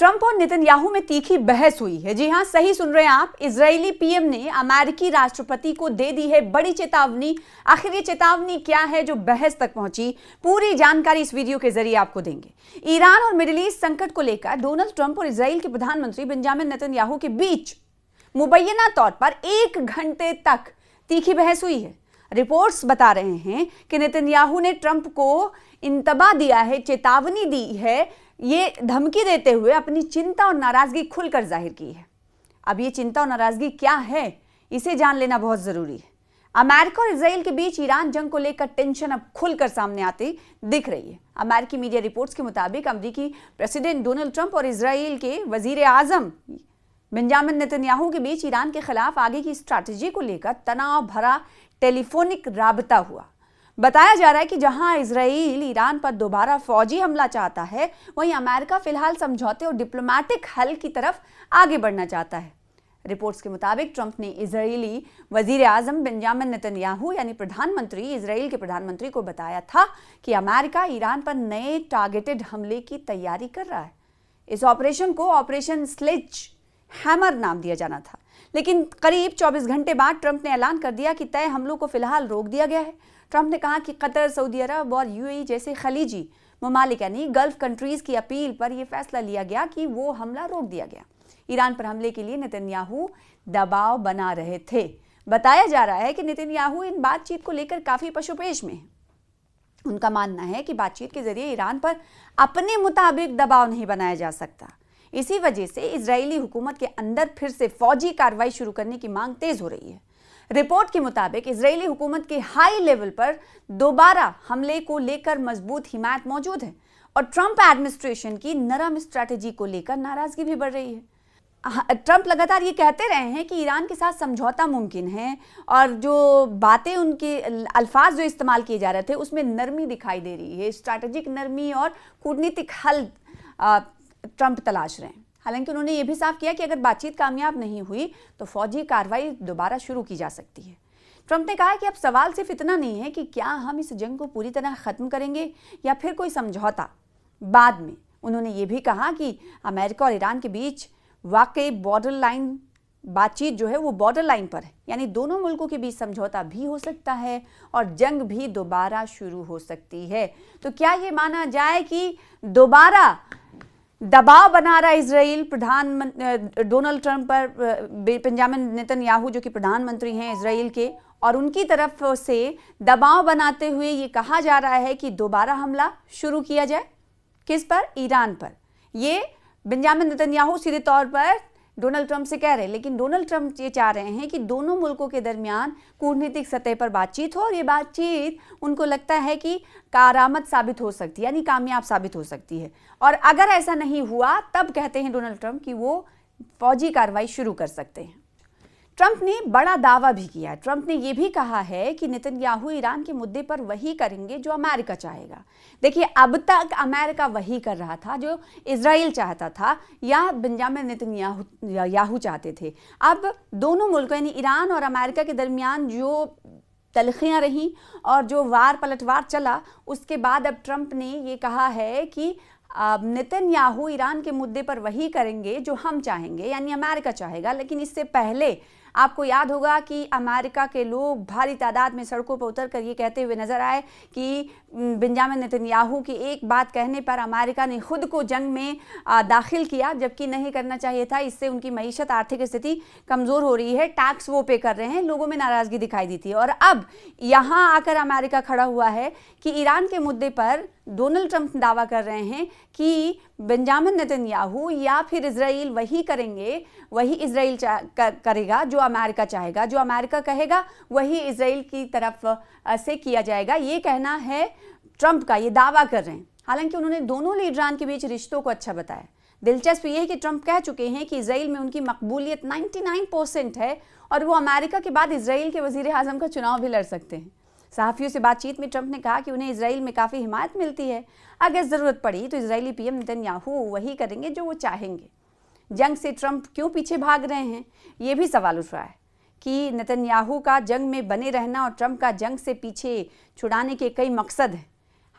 Trump और Netanyahu में तीखी बहस हुई है। जी हां, सही सुन रहे हैं आप। इजरायली पीएम ने अमेरिकी राष्ट्रपति को दे दी है बड़ी चेतावनी। आखिर ये चेतावनी क्या है जो बहस तक पहुंची, पूरी जानकारी इस वीडियो के जरिए आपको देंगे। ईरान और मिडिल ईस्ट संकट को लेकर डोनाल्ड ट्रंप और इजराइल के प्रधानमंत्री बेंजामिन नेतन्याहू के बीच मुबैना तौर पर 1 घंटे तक तीखी बहस हुई है। रिपोर्ट्स बता रहे हैं कि नेतन्याहू ने ट्रंप को इंतबा दिया है, चेतावनी दी है, ये धमकी देते हुए अपनी चिंता और नाराजगी खुलकर जाहिर की है। अब ये चिंता और नाराजगी क्या है, इसे जान लेना बहुत जरूरी है। अमेरिका और इजराइल के बीच ईरान जंग को लेकर टेंशन अब खुलकर सामने आती दिख रही है। अमेरिकी मीडिया रिपोर्ट्स के मुताबिक अमेरिकी प्रेसिडेंट डोनाल्ड ट्रंप और इजराइल के वजीर आजम बेंजामिन नेतन्याहू के बीच ईरान के खिलाफ आगे की स्ट्रैटेजी को लेकर तनाव भरा टेलीफोनिक राबता हुआ। बताया जा रहा है कि जहां इजराइल ईरान पर दोबारा फौजी हमला चाहता है, वहीं अमेरिका फिलहाल समझौते और डिप्लोमेटिक हल की तरफ आगे बढ़ना चाहता है। रिपोर्ट्स के मुताबिक ट्रंप ने इजरायली वजीर आजम बेंजामिन नेतन्याहू यानी प्रधानमंत्री इजराइल के प्रधानमंत्री को बताया था कि अमेरिका ईरान पर नए टारगेटेड हमले की तैयारी कर रहा है। इस ऑपरेशन को ऑपरेशन स्लेज हैमर नाम दिया जाना था, लेकिन करीब 24 घंटे बाद ट्रंप ने ऐलान कर दिया कि तय हमलों को फिलहाल रोक दिया गया है। ट्रंप ने कहा कि कतर, सऊदी अरब और यूएई जैसे खलीजी ममालिक यानी गल्फ कंट्रीज की अपील पर यह फैसला लिया गया कि वो हमला रोक दिया गया। ईरान पर हमले के लिए नेतन्याहू दबाव बना रहे थे। बताया जा रहा है कि नेतन्याहू इन बातचीत को लेकर काफी पशुपेश में है। उनका मानना है कि बातचीत के जरिए ईरान पर अपने मुताबिक दबाव नहीं बनाया जा सकता। इसी वजह से इजरायली हुकूमत के अंदर फिर से फौजी कार्रवाई शुरू करने की मांग तेज हो रही है। रिपोर्ट के मुताबिक इजरायली हुकूमत के हाई लेवल पर दोबारा हमले को लेकर मजबूत हिमायत मौजूद है और ट्रंप एडमिनिस्ट्रेशन की नरम स्ट्रैटेजी को लेकर नाराजगी भी बढ़ रही है। ट्रंप लगातार ये कहते रहे हैं कि ईरान के साथ समझौता मुमकिन है और जो बातें उनके अल्फाज जो इस्तेमाल किए जा रहे थे उसमें नरमी दिखाई दे रही है। स्ट्रैटेजिक नरमी और कूटनीतिक हल ट्रंप तलाश रहे हैं। हालांकि उन्होंने ये भी साफ किया कि अगर बातचीत कामयाब नहीं हुई तो फौजी कार्रवाई दोबारा शुरू की जा सकती है। ट्रंप ने कहा कि अब सवाल सिर्फ इतना नहीं है कि क्या हम इस जंग को पूरी तरह खत्म करेंगे या फिर कोई समझौता बाद में। उन्होंने ये भी कहा कि अमेरिका और ईरान के बीच वाकई बॉर्डर लाइन बातचीत जो है वो बॉर्डर लाइन पर है, यानी दोनों मुल्कों के बीच समझौता भी हो सकता है और जंग भी दोबारा शुरू हो सकती है। तो क्या ये माना जाए कि दोबारा दबाव बना रहा इजराइल प्रधानमंत्री डोनाल्ड ट्रंप पर बेंजामिन नेतन्याहू जो कि प्रधानमंत्री हैं इजराइल के, और उनकी तरफ से दबाव बनाते हुए ये कहा जा रहा है कि दोबारा हमला शुरू किया जाए। किस पर? ईरान पर। ये बेंजामिन नेतन्याहू सीधे तौर पर डोनाल्ड ट्रंप से कह रहे हैं, लेकिन डोनाल्ड ट्रंप ये चाह रहे हैं कि दोनों मुल्कों के दरमियान कूटनीतिक सतह पर बातचीत हो और ये बातचीत उनको लगता है कि कारआमद साबित हो सकती है, यानी कामयाब साबित हो सकती है। और अगर ऐसा नहीं हुआ तब कहते हैं डोनाल्ड ट्रंप कि वो फौजी कार्रवाई शुरू कर सकते हैं। ट्रंप ने बड़ा दावा भी किया है। ट्रंप ने यह भी कहा है कि नेतन्याहू ईरान के मुद्दे पर वही करेंगे जो अमेरिका चाहेगा। देखिए, अब तक अमेरिका वही कर रहा था जो इजराइल चाहता था या बेंजामिन नेतन्याहू चाहते थे। अब दोनों मुल्कों यानी ईरान और अमेरिका के दरमियान जो तलखियां रहीं और जो वार पलटवार चला, उसके बाद अब ट्रंप ने ये कहा है कि नेतन्याहू ईरान के मुद्दे पर वही करेंगे जो हम चाहेंगे, यानी अमेरिका चाहेगा। लेकिन इससे पहले आपको याद होगा कि अमेरिका के लोग भारी तादाद में सड़कों पर उतरकर ये कहते हुए नजर आए कि बेंजामिन नेतन्याहू की एक बात कहने पर अमेरिका ने खुद को जंग में दाखिल किया, जबकि नहीं करना चाहिए था। इससे उनकी मईशत, आर्थिक स्थिति कमज़ोर हो रही है, टैक्स वो पे कर रहे हैं, लोगों में नाराज़गी दिखाई दी थी। और अब यहाँ आकर अमेरिका खड़ा हुआ है कि ईरान के मुद्दे पर डोनाल्ड ट्रंप दावा कर रहे हैं कि बेंजामिन नेतन्याहू या फिर इजराइल वही करेंगे, वही इजराइल करेगा जो अमेरिका चाहेगा, जो अमेरिका कहेगा वही इजराइल की तरफ से किया जाएगा। ये कहना है ट्रंप का, ये दावा कर रहे हैं। हालांकि उन्होंने दोनों लीडरान के बीच रिश्तों को अच्छा बताया। दिलचस्प ये है कि ट्रंप कह चुके हैं कि इजराइल में उनकी मकबूलियत 99% है और वो अमेरिका के बाद इजराइल के वजीर आजम का चुनाव भी लड़ सकते हैं। सहाफ़ियों से बातचीत में ट्रंप ने कहा कि उन्हें इजराइल में काफ़ी हिमायत मिलती है। अगर ज़रूरत पड़ी तो इजरायली पीएम नेतन्याहू वही करेंगे जो वो चाहेंगे। जंग से ट्रंप क्यों पीछे भाग रहे हैं, ये भी सवाल उठ रहा है कि नेतन्याहू का जंग में बने रहना और ट्रंप का जंग से पीछे छुड़ाने के कई मकसद हैं।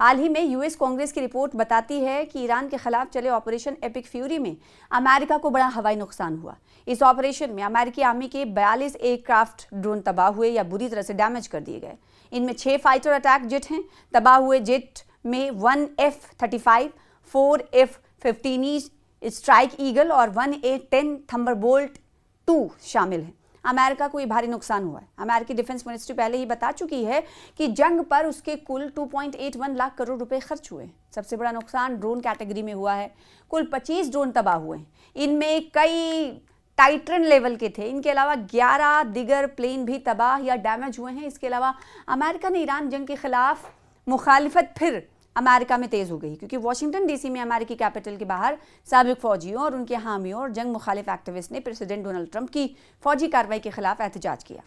हाल ही में यूएस कांग्रेस की रिपोर्ट बताती है कि ईरान के खिलाफ चले ऑपरेशन एपिक फ्यूरी में अमेरिका को बड़ा हवाई नुकसान हुआ। इस ऑपरेशन में अमेरिकी आर्मी के 42 एयरक्राफ्ट ड्रोन तबाह हुए या बुरी तरह से डैमेज कर दिए गए। इनमें 6 फाइटर अटैक जेट हैं। तबाह हुए जेट में 1 F-35, 4 F-15E स्ट्राइक ईगल और 1 A-10 थंडरबोल्ट 2 शामिल हैं। अमेरिका को ये भारी नुकसान हुआ है। अमेरिकी डिफेंस मिनिस्ट्री पहले ही बता चुकी है कि जंग पर उसके कुल 2.81 लाख करोड़ रुपए खर्च हुए। सबसे बड़ा नुकसान ड्रोन कैटेगरी में हुआ है। कुल 25 ड्रोन तबाह हुए हैं। इनमें कई टाइटन लेवल के थे। इनके अलावा 11 दिगर प्लेन भी तबाह या डैमेज हुए हैं। इसके अलावा अमेरिका ने ईरान जंग के खिलाफ मुखालिफत फिर अमेरिका में तेज हो गई, क्योंकि वॉशिंगटन डीसी में अमेरिकी कैपिटल के बाहर साबिक फौजियों और उनके हामियों और जंग मुखालिफ एक्टिविस्ट ने प्रेसिडेंट डोनाल्ड ट्रंप की फौजी कार्रवाई के खिलाफ एहतजाज किया।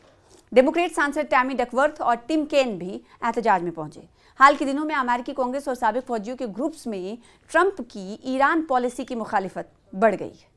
डेमोक्रेट सांसद टैमी डकवर्थ और टिम केन भी एहतजाज में पहुंचे। हाल के दिनों में अमेरिकी कांग्रेस और साबिक फौजियों के ग्रुप्स में ट्रंप की ईरान पॉलिसी की मुखालिफत बढ़ गई है।